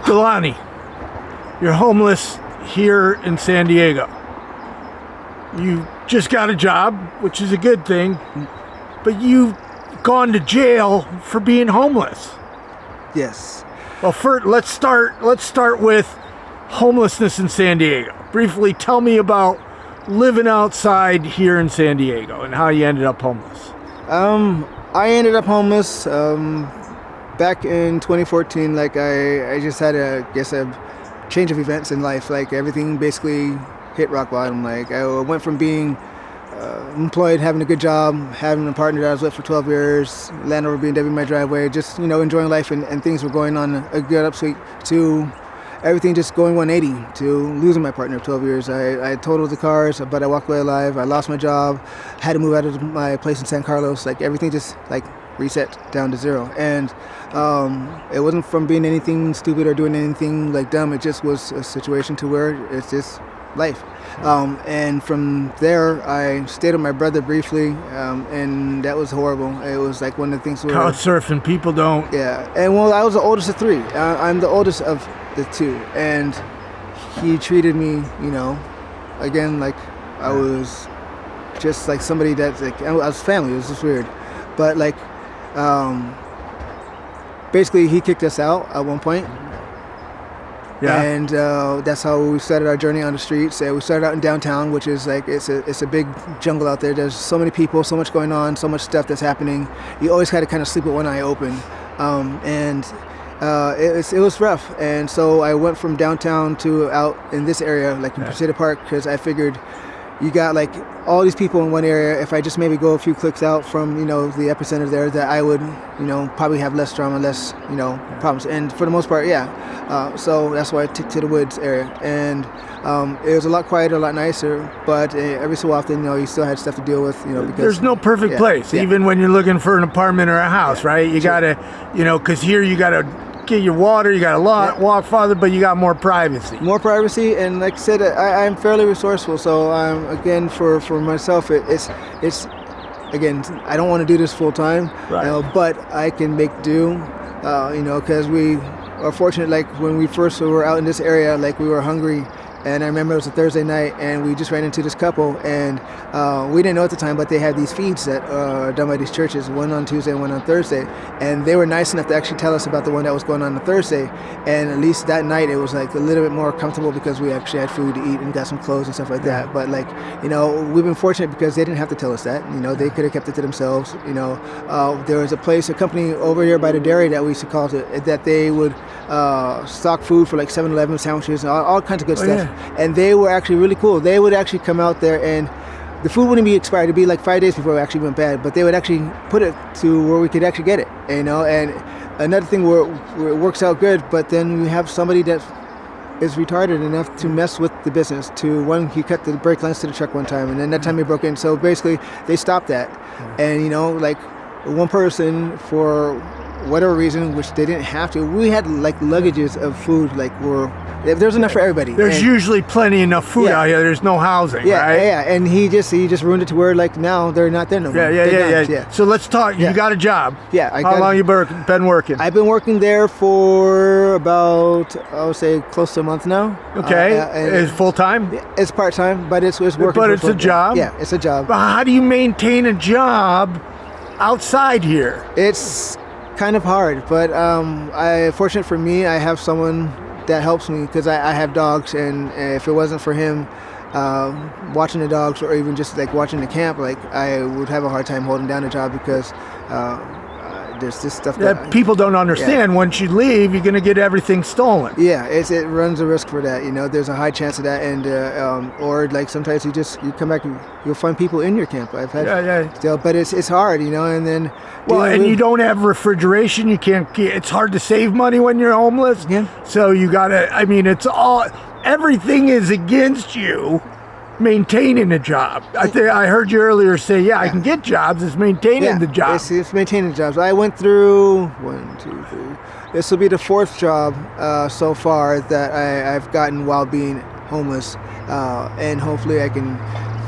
Delani, you're homeless here in San Diego. You just got a job, which is a good thing, but you've gone to jail for being homeless. Yes. Well, first, let's start with homelessness in San Diego. Briefly, tell me about living outside here in San Diego and how you ended up homeless. I ended up homeless back in 2014. Like I just had a change of events in life. Like everything basically hit rock bottom. Like I went from being employed, having a good job, having a partner that I was with for 12 years, landed over BMW in my driveway, just enjoying life and things were going on a good upswing, to everything just going 180, to losing my partner of 12 years. I totaled the cars, but I walked away alive. I lost my job, had to move out of my place in San Carlos. Like everything just like reset down to zero. And it wasn't from being anything stupid or doing anything like dumb. It just was a situation to where it's just life. And from there, I stayed with my brother briefly, and that was horrible. It was like one of the things where... Couch surfing, people don't... Yeah, and well, I was the oldest of three. I'm the oldest of the two, and he treated me, again, like I was just like somebody that's like, I was family. It was just weird. But like, basically he kicked us out at one point. Yeah. And that's how we started our journey on the streets. We started out in downtown, which is like, it's a big jungle out there. There's so many people, so much going on, so much stuff that's happening. You always had to kind of sleep with one eye open. It was rough. And so I went from downtown to out in this area, like in Presidio Park, because I figured you got like all these people in one area. If I just maybe go a few clicks out from, the epicenter there, that I would, probably have less drama, less, problems. And for the most part, so that's why I took to the woods area. And it was a lot quieter, a lot nicer, but every so often, you still had stuff to deal with, because... There's no perfect place, even when you're looking for an apartment or a house, right? You gotta, because here you gotta get your water, you gotta walk farther, but you got more privacy. More privacy, and like I said, I'm fairly resourceful, so again, for myself, it's again, I don't want to do this full time, right. But I can make do, because we are fortunate. Like when we first were out in this area, like we were hungry. And I remember it was a Thursday night, and we just ran into this couple, and we didn't know at the time, but they had these feeds that are done by these churches, one on Tuesday and one on Thursday. And they were nice enough to actually tell us about the one that was going on Thursday. And at least that night, it was like a little bit more comfortable because we actually had food to eat and got some clothes and stuff like that. But like, we've been fortunate because they didn't have to tell us that. They could have kept it to themselves. There was a company over here by the dairy that we used to call it, that they would stock food for like 7-Eleven sandwiches, all kinds of good stuff. Yeah. And they were actually really cool. They would actually come out there, and the food wouldn't be expired. It'd be like 5 days before it actually went bad. But they would actually put it to where we could actually get it, And another thing where it works out good, but then we have somebody that is retarded enough to mess with the business. He cut the brake lines to the truck one time, and then that time he broke in. So basically, they stopped that. And like one person, for whatever reason, which they didn't have to, we had like luggages of food, there's enough for everybody. There's usually plenty enough food out here. There's no housing, right? Yeah, and he just ruined it to where like now they're not there no more. Yeah. So let's talk. You got a job. Yeah. How long you been working? I've been working there for about, I would say, close to a month now. Okay. Is full time? It's part time, but it's working. But it's a job. Yeah, it's a job. But how do you maintain a job outside here? It's kind of hard, but fortunate for me, I have someone that helps me, because I have dogs, and if it wasn't for him watching the dogs, or even just like watching the camp, like I would have a hard time holding down a job, because there's this stuff that people don't understand. Once you leave, you're going to get everything stolen. Yeah, it runs a risk for that. There's a high chance of that, and or like sometimes you come back and you'll find people in your camp. I've had still, but it's hard, and then you don't have refrigeration. You can't. It's hard to save money when you're homeless. Yeah. So you gotta. It's everything is against you maintaining a job. I heard you earlier say, I can get jobs. It's maintaining the job. It's maintaining the jobs. I went through 1, 2, 3. This will be the 4th job so far that I've gotten while being homeless, and hopefully I can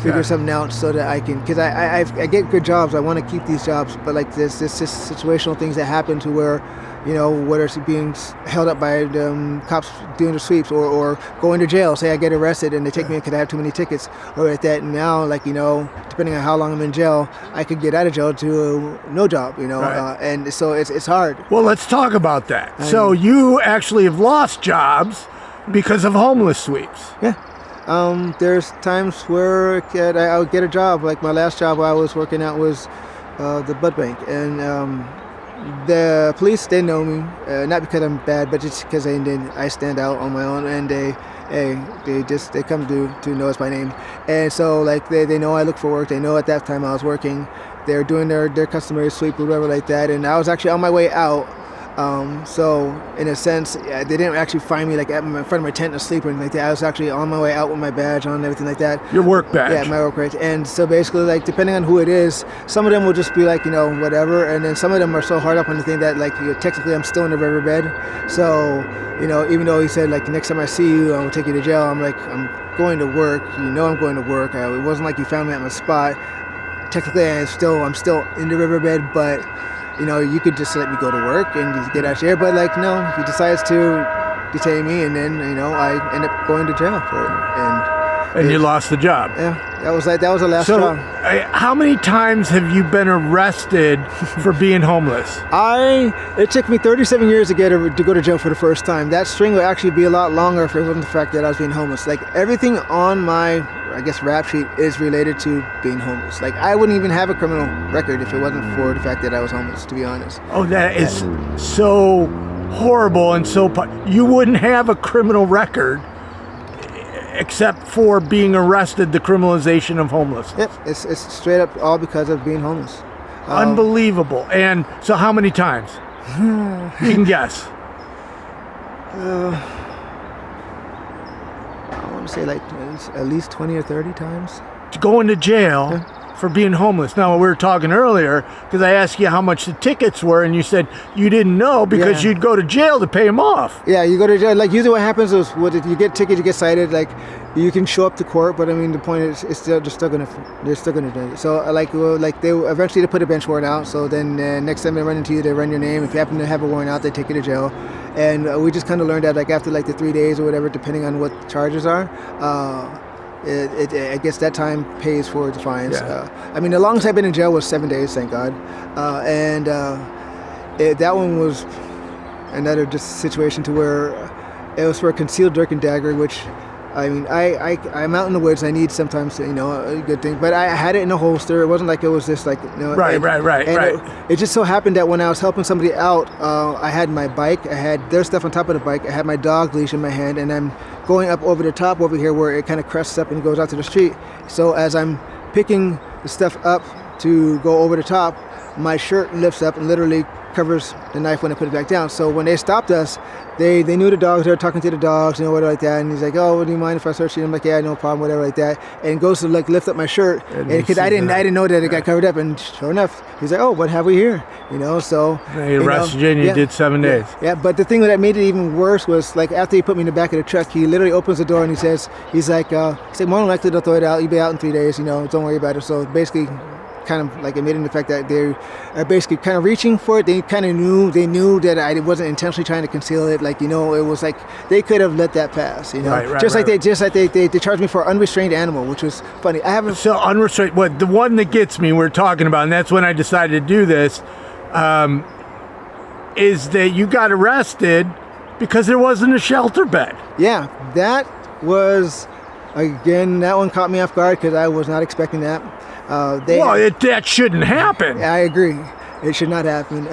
figure something out so that I can, because I get good jobs. I want to keep these jobs, but like there's just situational things that happen to where whether it's being held up by the cops doing the sweeps or going to jail. Say I get arrested and they take me because I have too many tickets or like that. And now, depending on how long I'm in jail, I could get out of jail to no job, Right. and so it's hard. Well, let's talk about that. So you actually have lost jobs because of homeless sweeps. Yeah. There's times where I would get a job. Like my last job I was working at was the blood bank, and the police, they know me, not because I'm bad, but just because I stand out on my own, and they come to know us by name, and so they know I look for work. They know at that time I was working. They're doing their customary sweep or whatever like that, and I was actually on my way out. So in a sense, they didn't actually find me in front of my tent asleep or anything like that. I was actually on my way out with my badge on and everything like that. Your work badge. Yeah, my work badge. And so basically, depending on who it is, some of them will just be whatever, and then some of them are so hard up on the thing that technically I'm still in the riverbed. So even though he said next time I see you, I will take you to jail. I'm I'm going to work. I'm going to work. It wasn't like you found me at my spot. Technically, I'm still in the riverbed, but. You could just let me go to work and just get out here. But no, he decides to detain me, and then I end up going to jail for it. And you lost the job. Yeah, that was the last so, job. How many times have you been arrested for being homeless? It took me 37 years to go to jail for the first time. That string would actually be a lot longer if it wasn't the fact that I was being homeless. Everything on my rap sheet is related to being homeless. I wouldn't even have a criminal record if it wasn't for the fact that I was homeless, to be honest. Oh, that is so horrible and you wouldn't have a criminal record except for being arrested, the criminalization of homelessness. Yep, it's straight up all because of being homeless. Unbelievable. And so how many times? You can guess. I want to say at least 20 or 30 times. Going to jail for being homeless. Now, we were talking earlier because I asked you how much the tickets were, and you said you didn't know because you'd go to jail to pay them off. Yeah, you go to jail. Usually what happens is you get tickets, you get cited. You can show up to court, but I mean the point is, they're still gonna do it. So they eventually put a bench warrant out. So then next time they run into you, they run your name. If you happen to have a warrant out, they take you to jail. And we just kind of learned that after the 3 days or whatever, depending on what the charges are. I guess that time pays for the fines. Yeah. The longest I've been in jail was 7 days, thank God. That one was another just situation to where it was for a concealed dirk and dagger, which, I'm out in the woods. I need sometimes, a good thing. But I had it in a holster. It wasn't like it was just Right. It just so happened that when I was helping somebody out, I had my bike. I had their stuff on top of the bike. I had my dog leash in my hand, and I'm going up over the top over here where it kind of crests up and goes out to the street. So as I'm picking the stuff up to go over the top, my shirt lifts up and literally covers the knife when I put it back down. So when they stopped us, they knew the dogs. They were talking to the dogs, whatever like that. And he's like, "Oh, do you mind if I search you?" I'm like, "Yeah, no problem, whatever like that." And goes to lift up my shirt, and because I didn't know that it got covered up. And sure enough, he's like, "Oh, what have we here?" So they arrested you and you did 7 days. Yeah, but the thing that made it even worse was after he put me in the back of the truck, he literally opens the door and he's like, "More than likely they'll throw it out. You'll be out in 3 days. Don't worry about it." So basically, kind of admitting the fact that they are basically kind of reaching for it. They kind of knew that I wasn't intentionally trying to conceal it. It was they could have let that pass. They charged me for unrestrained animal, which was funny. So unrestrained. What the one that gets me, we're talking about, and that's when I decided to do this, is that you got arrested because there wasn't a shelter bed. Yeah, that was that one caught me off guard because I was not expecting that. That shouldn't happen. I agree. It should not happen.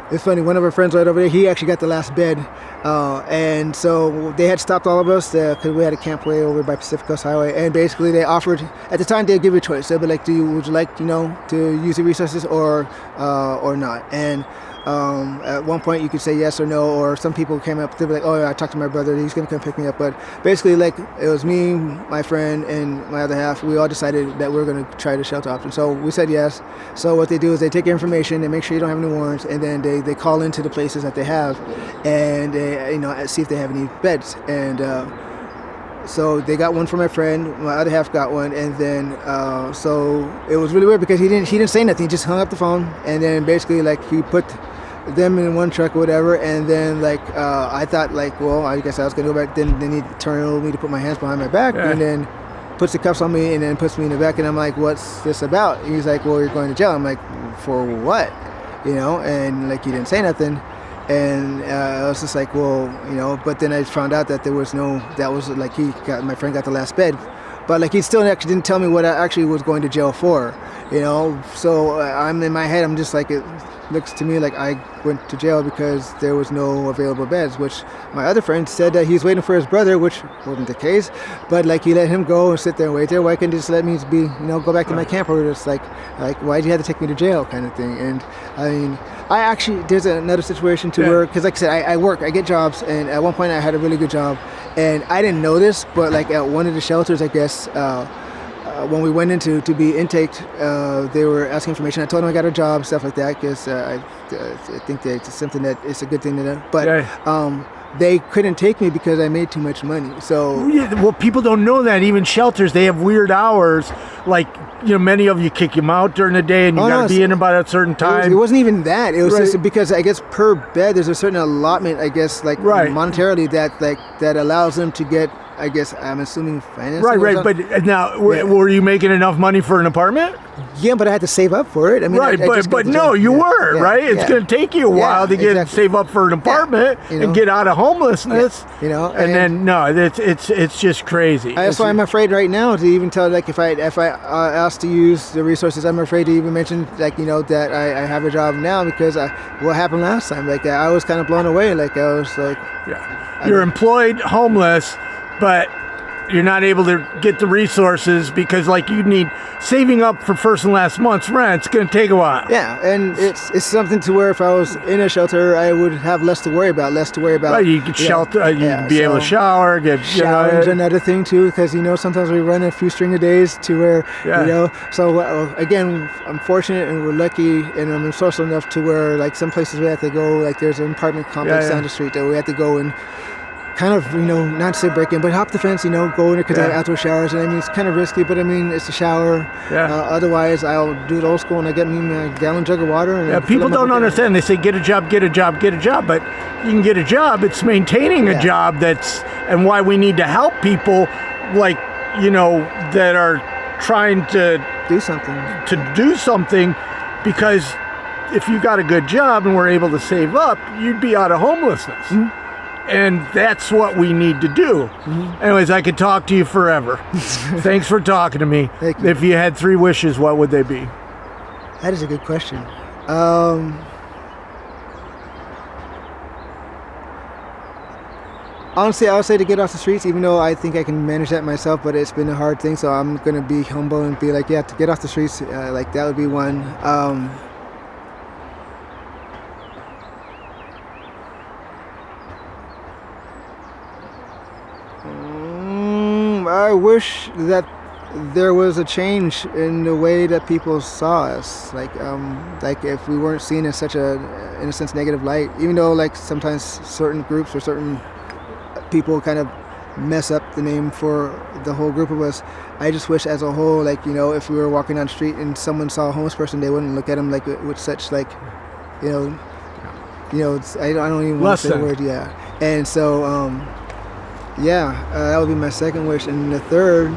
It's funny, one of our friends right over there, he actually got the last bed. And so they had stopped all of us because we had a camp way over by Pacific Coast Highway. And basically they offered, at the time they'd give you a choice. They'd be like, would you like, to use the resources or not? And at one point you could say yes or no, or some people came up, they'd be like, "Oh yeah, I talked to my brother, he's gonna come pick me up." But basically it was me, my friend, and my other half. We all decided that we were gonna try the shelter option. So we said yes. So what they do is they take your information, they make sure you don't have any warrants, and then they call into the places that they have, and they, see if they have any beds. And so they got one for my friend, my other half got one, and then so it was really weird because he didn't say nothing. He just hung up the phone, and then basically he put them in one truck or whatever, and then like I thought like, well, I guess I was gonna go back. Then he turned me to put my hands behind my back, and then puts the cuffs on me, and then puts me in the back, and I'm like, what's this about? And he's like, well, you're going to jail. I'm like, for what? And like he didn't say nothing, and I was just like, well, But then I found out that there was that was like my friend got the last bed, but like he still actually didn't tell me what I actually was going to jail for, So I'm in my head, I'm just like, it looks to me like I went to jail because there was no available beds, which my other friend said that he was waiting for his brother, which wasn't the case, but like he let him go and sit there and wait there. Why couldn't he just let me be, go back to my camper? Just like why'd you have to take me to jail kind of thing? And I mean, there's another situation to where, because like I said, I work, I get jobs, and at one point I had a really good job, and I didn't know this, but like at one of the shelters, I guess, when we went into to be intaked, they were asking information. I told them I got a job, stuff like that, because I think that it's something that it's a good thing to know. But they couldn't take me because I made too much money. So well, people don't know that. Even shelters, they have weird hours. Like, many of you kick them out during the day, and you got to be in about a certain time. It wasn't even that. It was just because I guess per bed there's a certain allotment, I guess, like monetarily that allows them to get, I guess, I'm assuming financing. Right. But now, were you making enough money for an apartment? Yeah, but I had to save up for it. I mean, but no, you were, right? It's going to take you a while to save up for an apartment and get out of homelessness. And then it's just crazy. That's why I'm afraid right now to even tell, like, if I asked to use the resources, I'm afraid to even mention, like, that I have a job now, because what happened last time, like, I was kind of blown away. Like, I was like, you're employed, homeless, but you're not able to get the resources because, like, you need saving up for first and last month's rent. It's going to take a while. Yeah, and it's something to where if I was in a shelter, I would have less to worry about. Right, you could shelter, you'd be able to shower, shower's another thing too, because sometimes we run a few string of days to where So again, I'm fortunate and we're lucky, and I'm social enough to where, like, some places we have to go. Like, there's an apartment complex down the street that we have to go and kind of, not to say break in, but hop the fence, go in there because I have outdoor showers. And I mean, it's kind of risky, but I mean, it's a shower. Otherwise, I'll do it old school and I get me my gallon jug of water. And people don't understand. They say, get a job. But you can get a job. It's maintaining a job and why we need to help people, like, that are trying to do something, because if you got a good job and were able to save up, you'd be out of homelessness. Mm-hmm. And that's what we need to do. Mm-hmm. Anyways, I could talk to you forever. Thanks for talking to me. Thank you. If you had 3 wishes, what would they be? That is a good question. Honestly, I would say to get off the streets, even though I think I can manage that myself, but it's been a hard thing. So I'm going to be humble and be like, to get off the streets, like, that would be one. I wish that there was a change in the way that people saw us. Like if we weren't seen in such a, in a sense, negative light, even though, like, sometimes certain groups or certain people kind of mess up the name for the whole group of us. I just wish as a whole, like, if we were walking down the street and someone saw a homeless person, they wouldn't look at him like with such, like, it's, I don't even want to say the word, And so, that would be my second wish. And the third,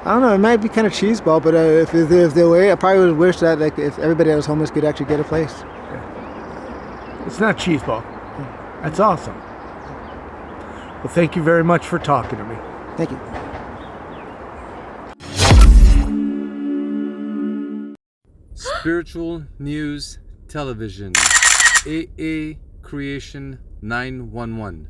I don't know, it might be kind of cheeseball, but if the way, I probably would wish that, like, if everybody that was homeless could actually get a place. It's not cheeseball. That's awesome. Well, thank you very much for talking to me. Thank you. Spiritual News Television, AA Creation 911.